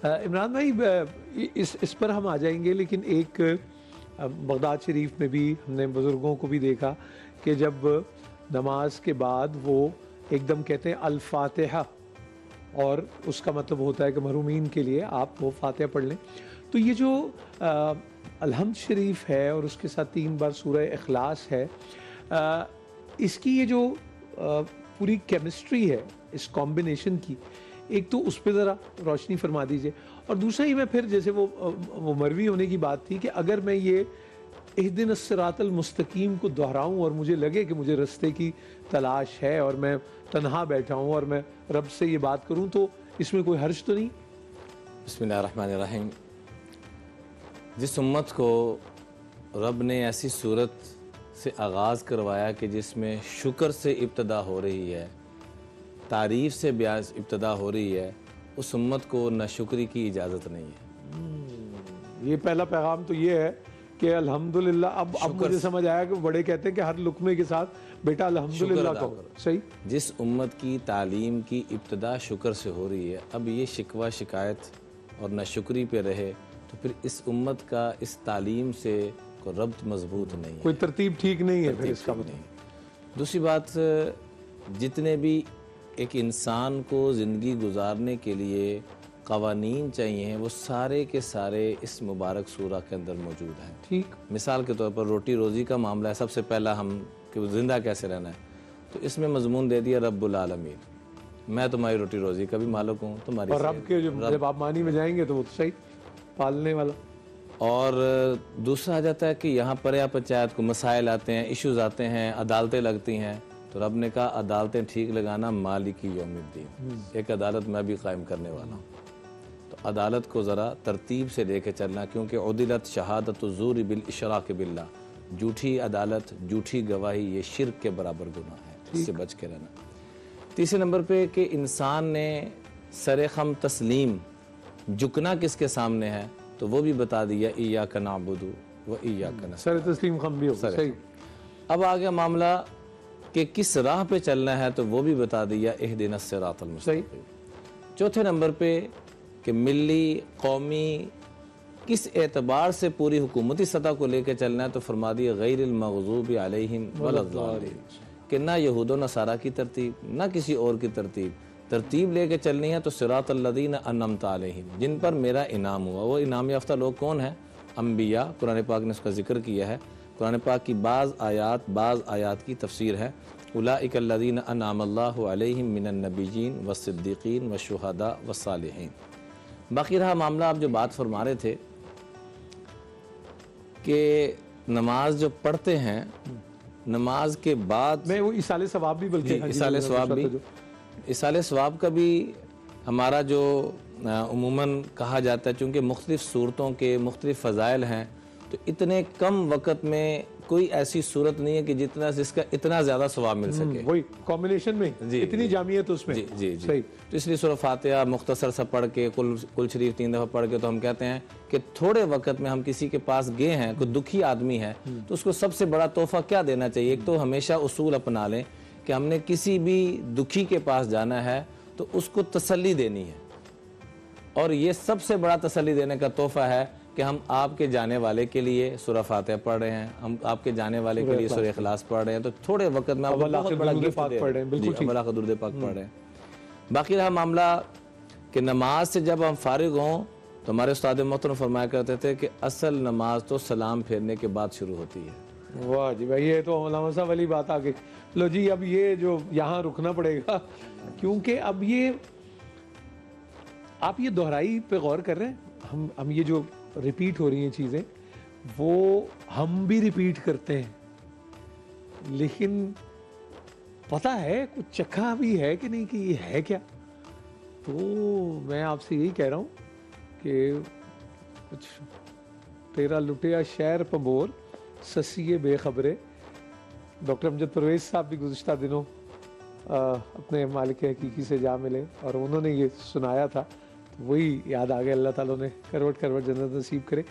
عمران بھائی اس پر ہم آ جائیں گے، لیکن ایک بغداد شریف میں بھی ہم نے بزرگوں کو بھی دیکھا کہ جب نماز کے بعد وہ ایک دم کہتے ہیں الفاتحہ، اور اس کا مطلب ہوتا ہے کہ محرومین کے لیے آپ وہ فاتحہ پڑھ لیں. تو یہ جو الحمد شریف ہے اور اس کے ساتھ 3 بار سورہ اخلاص ہے، اس کی یہ جو پوری کیمسٹری ہے اس کمبینیشن کی، ایک تو اس پہ ذرا روشنی فرما دیجئے. اور دوسرا ہی میں پھر جیسے وہ مروی ہونے کی بات تھی کہ اگر میں یہ اہدنا الصراط المستقیم کو دہراؤں اور مجھے لگے کہ مجھے رستے کی تلاش ہے اور میں تنہا بیٹھا ہوں اور میں رب سے یہ بات کروں، تو اس میں کوئی حرج تو نہیں؟ بسم اللہ الرحمن الرحیم. جس امت کو رب نے ایسی صورت سے آغاز کروایا کہ جس میں شکر سے ابتدا ہو رہی ہے، تعریف سے ابتدا ہو رہی ہے، اس امت کو ناشکری کی اجازت نہیں ہے. یہ پہلا پیغام تو یہ ہے کہ الحمدللہ. اب مجھے سمجھ آیا کہ بڑے کہتے ہیں کہ ہر لقمے کے ساتھ بیٹا الحمدللہ کہو. صحیح. جس امت کی تعلیم کی ابتدا شکر سے ہو رہی ہے، اب یہ شکوہ شکایت اور ناشکری پہ رہے تو پھر اس امت کا اس تعلیم سے کوئی ربط مضبوط نہیں ہے، کوئی ترتیب ٹھیک نہیں ہے پھر اس کا مطلب. دوسری بات، جتنے بھی ایک انسان کو زندگی گزارنے کے لیے قوانین چاہیے وہ سارے کے سارے اس مبارک سورہ کے اندر موجود ہیں. ٹھیک. مثال کے طور پر روٹی روزی کا معاملہ ہے. سب سے پہلا ہم کہ زندہ کیسے رہنا ہے، تو اس میں مضمون دے دیا رب العالمین، میں تمہاری روٹی روزی کا بھی مالک ہوں، تمہاری اور رب کے جب آپ معنی میں جائیں گے تو وہ صحیح پالنے والا. اور دوسرا آ جاتا ہے کہ یہاں پریا پنچایت کو مسائل آتے ہیں، ایشوز آتے ہیں، عدالتیں لگتی ہیں، تو رب نے کہا عدالتیں ٹھیک لگانا مالک یوم الدین، ایک عدالت میں بھی قائم کرنے والا ہوں. تو عدالت کو ذرا ترتیب سے لے کے چلنا، کیونکہ عدلت شہادت الزور بالاشراک باللہ، جھوٹی عدالت، جھوٹی گواہی یہ شرک کے برابر گناہ ہے، اس سے بچ کے رہنا. تیسرے نمبر پہ کہ انسان نے سر خم تسلیم جھکنا کس کے سامنے ہے، تو وہ بھی بتا دیا ایاک نعبد و ایاک نستعین، سر تسلیم خم بھی ہو. صحیح. اب آگے معاملہ کہ کس راہ پہ چلنا ہے، تو وہ بھی بتا دیا اہدنا الصراط المستقیم. چوتھے نمبر پہ کہ ملی قومی کس اعتبار سے پوری حکومتی سطح کو لے کے چلنا ہے، تو فرما دیا غیر المغضوب علیہم ولا الضالین، کہ نہ یہود و نصارہ کی ترتیب نہ کسی اور کی ترتیب لے کے چلنی ہے، تو صراط الذین انعمت علیہم، جن پر میرا انعام ہوا. وہ انعام یافتہ لوگ کون ہیں؟ انبیاء. قرآن پاک نے اس کا ذکر کیا ہے. قرآن پاک کی بعض آیات کی تفسیر ہے اولئک الذین انعم اللہ علیہم من النبیین والصدیقین والشہداء والصالحین. باقی رہا معاملہ آپ جو بات فرما رہے تھے کہ نماز جو پڑھتے ہیں، نماز کے بعد میں وہ ایصال ثواب بھی بلکہ ایصال ثواب کا بھی ہمارا جو عموماً کہا جاتا ہے، چونکہ مختلف صورتوں کے مختلف فضائل ہیں، تو اتنے کم وقت میں کوئی ایسی صورت نہیں ہے کہ جس کا اتنا زیادہ ثواب مل سکے. وہی کمبینیشن میں اتنی جامعیت اس میں. جی. تو اس لیے سورہ فاتحہ مختصر سا پڑھ کے کل شریف 3 دفعہ پڑھ کے تو ہم کہتے ہیں کہ تھوڑے وقت میں ہم کسی کے پاس گئے ہیں، کوئی دکھی آدمی ہے، تو اس کو سب سے بڑا تحفہ کیا دینا چاہیے؟ ایک تو ہمیشہ اصول اپنا لیں کہ ہم نے کسی بھی دکھی کے پاس جانا ہے تو اس کو تسلی دینی ہے، اور یہ سب سے بڑا تسلی دینے کا تحفہ ہے کہ ہم آپ کے جانے والے کے لیے سورہ فاتحہ پڑھ رہے ہیں، ہم آپ کے جانے والے کے لیے سورہ اخلاص پڑھ رہے ہیں، تو تھوڑے وقت میں آپ کو بہت بڑا گفٹ دے رہے ہیں. بالکل اول آخر درود پاک پڑھ رہے ہیں. باقی رہا معاملہ کہ نماز سے جب ہم فارغ ہوں تو ہمارے استاد محترم فرمایا کرتے تھے کہ اصل نماز تو سلام پھیرنے کے بعد شروع ہوتی ہے. واہ جی بھائی، یہ تو علامہ صاحب والی بات آ گئی. لو جی، اب یہ جو یہاں رکنا پڑے گا، کیونکہ اب یہ آپ یہ دہرائی پہ غور کر رہے ہیں. ہم یہ جو ریپیٹ ہو رہی ہیں چیزیں، وہ ہم بھی ریپیٹ کرتے ہیں، لیکن پتہ ہے کچھ چکھا بھی ہے کہ نہیں کہ یہ ہے کیا. تو میں آپ سے یہی کہہ رہا ہوں کہ کچھ تیرا لٹیا شہر پبور سسیے بے خبرے. ڈاکٹر امجد پرویز صاحب بھی گزشتہ دنوں اپنے مالک حقیقی سے جا ملے اور انہوں نے یہ سنایا تھا، وہی یاد آ گیا. اللہ تعالیٰ نے کروٹ کروٹ جنت نصیب کرے.